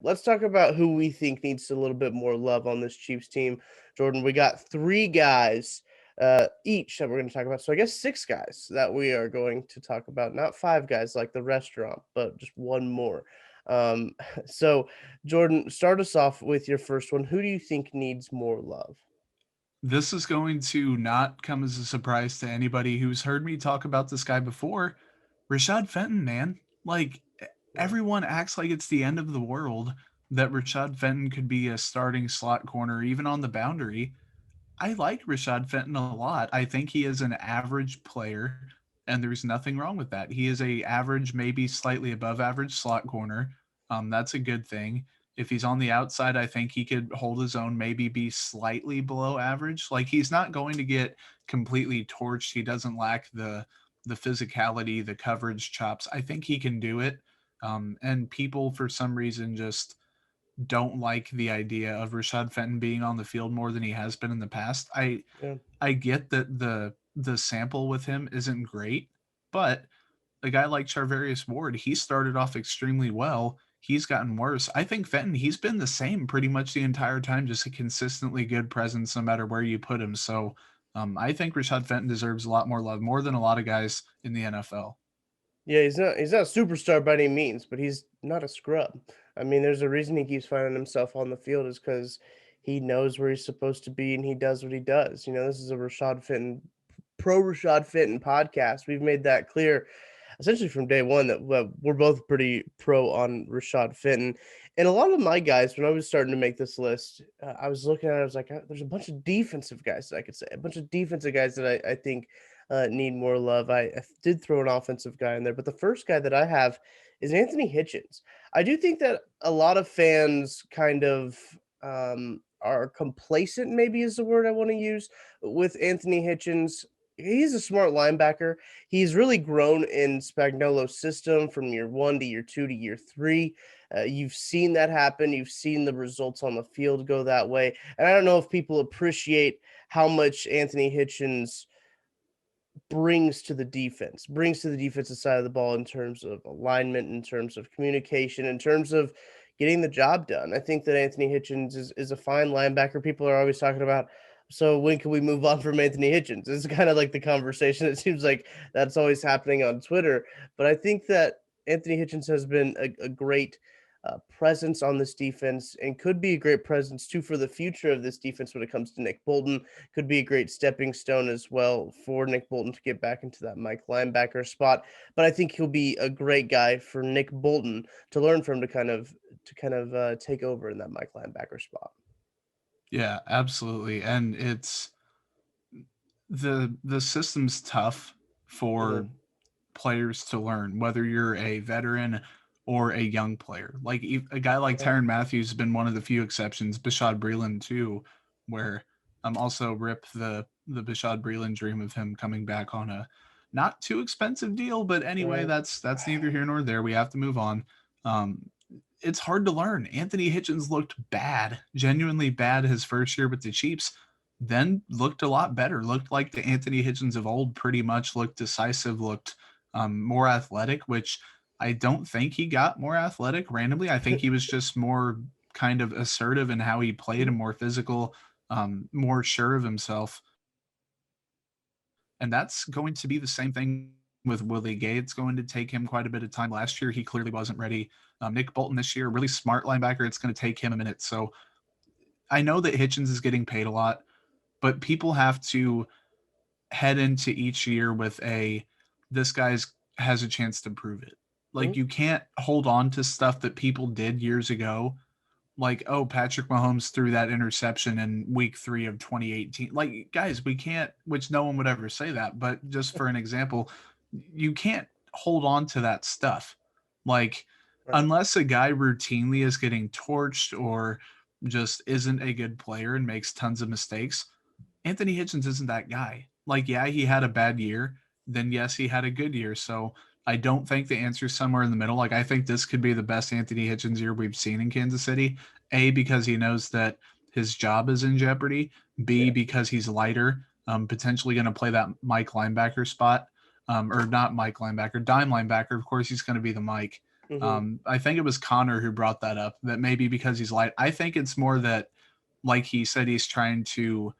Let's talk about who we think needs a little bit more love on this Chiefs team. Jordan, we got three guys each that we're going to talk about. So I guess six guys that we are going to talk about, not five guys like the restaurant, but just one more. Um, so, Jordan, start us off with your first one. Who do you think needs more love? This is going to not come as a surprise to anybody who's heard me talk about this guy before. Rashad Fenton, man. Yeah. Everyone acts like it's the end of the world that Rashad Fenton could be a starting slot corner, even on the boundary. I like Rashad Fenton a lot. I think he is an average player, and there's nothing wrong with that. He is a average, maybe slightly above average slot corner. That's a good thing. If he's on the outside, I think he could hold his own, maybe be slightly below average. Like he's not going to get completely torched. He doesn't lack the physicality, the coverage chops. I think he can do it. And people for some reason just don't like the idea of Rashad Fenton being on the field more than he has been in the past. Yeah. I get that the sample with him isn't great, but a guy like Charvarius Ward, he started off extremely well. He's gotten worse. I think Fenton, he's been the same pretty much the entire time, just a consistently good presence no matter where you put him. So I think Rashad Fenton deserves a lot more love, more than a lot of guys in the NFL. Yeah, he's not a superstar by any means, but he's not a scrub. I mean, there's a reason he keeps finding himself on the field is because he knows where he's supposed to be and he does what he does. This is a Rashad Fenton pro Rashad Fenton podcast. We've made that clear essentially from day one that we're both pretty pro on Rashad Fenton. And a lot of my guys, when I was starting to make this list, I was looking at it, I was like, there's a bunch of defensive guys that I could say, a bunch of defensive guys that I think need more love. I did throw an offensive guy in there, but the first guy that I have is Anthony Hitchens. I do think that a lot of fans kind of are complacent, maybe is the word I want to use, with Anthony Hitchens. He's a smart linebacker. He's really grown in Spagnuolo's system from year one to year two to year three. You've seen that happen. You've seen the results on the field go that way. And I don't know if people appreciate how much Anthony Hitchens brings to the defensive side of the ball in terms of alignment, in terms of communication, in terms of getting the job done. I think that Anthony Hitchens is a fine linebacker. People are always talking about, so when can we move on from Anthony Hitchens? It's kind of like the conversation. It seems like that's always happening on Twitter. But I think that Anthony Hitchens has been a great presence on this defense and could be a great presence too for the future of this defense when it comes to Nick Bolton. Could be a great stepping stone as well for Nick Bolton to get back into that Mike linebacker spot. But I think he'll be a great guy for Nick Bolton to learn from to kind of take over in that Mike linebacker spot. Yeah, absolutely. And it's the system's tough for Mhm. players to learn, whether you're a veteran or a young player. Like a guy like Yeah. Tyrann Matthews has been one of the few exceptions. Bashad Breeland too, where I'm also rip the Bashad Breeland dream of him coming back on a not too expensive deal. But anyway, Right. that's neither here nor there. We have to move on. Um, it's hard to learn. Anthony Hitchens looked bad, genuinely bad his first year with the Chiefs, then looked a lot better. Looked like the Anthony Hitchens of old, pretty much. Looked decisive, looked more athletic, which I don't think he got more athletic randomly. I think he was just more kind of assertive in how he played and more physical, more sure of himself. And that's going to be the same thing with Willie Gay. It's going to take him quite a bit of time. Last year, he clearly wasn't ready. Nick Bolton this year, really smart linebacker. It's going to take him a minute. So I know that Hitchens is getting paid a lot, but people have to head into each year with this guy's has a chance to prove it. Like Mhm. you can't hold on to stuff that people did years ago. Like, oh, Patrick Mahomes threw that interception in week 3 of 2018. Like, guys, we can't, which no one would ever say that, but just for an example, you can't hold on to that stuff. Like, Right. unless a guy routinely is getting torched or just isn't a good player and makes tons of mistakes, Anthony Hitchens isn't that guy. Like, yeah, he had a bad year. Then, yes, he had a good year. So I don't think the answer is somewhere in the middle. Like, I think this could be the best Anthony Hitchens year we've seen in Kansas City. A, because he knows that his job is in jeopardy. B, Yeah. because he's lighter, potentially going to play that Mike linebacker spot. Or not Mike linebacker, dime linebacker. Of course, he's going to be the Mike. Hmm. I think it was Connor who brought that up, that maybe because he's light. I think it's more that, like he said, he's trying to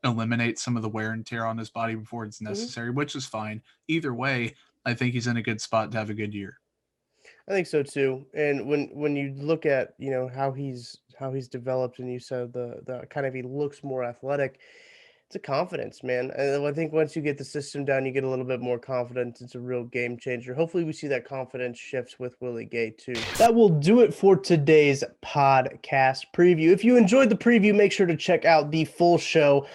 eliminate some of the wear and tear on his body before it's Hmm. necessary, which is fine. Either way, I think he's in a good spot to have a good year. I think so too. And when you look at, how he's developed, and you said the kind of he looks more athletic, it's a confidence, man. And I think once you get the system down, you get a little bit more confidence. It's a real game changer. Hopefully, we see that confidence shifts with Willie Gay too. That will do it for today's podcast preview. If you enjoyed the preview, make sure to check out the full show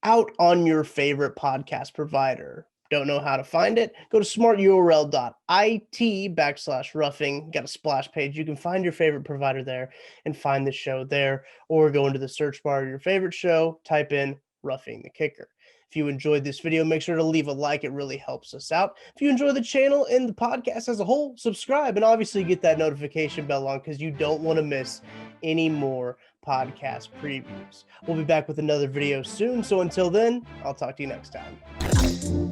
out on your favorite podcast provider. Don't know how to find it? Go to smarturl.it/roughing. Got a splash page. You can find your favorite provider there and find the show there, or go into the search bar of your favorite show, type in Roughing the Kicker. If you enjoyed this video, make sure to leave a like. It really helps us out. If you enjoy the channel and the podcast as a whole, subscribe and obviously get that notification bell on, because you don't want to miss any more podcast previews. We'll be back with another video soon. So until then, I'll talk to you next time.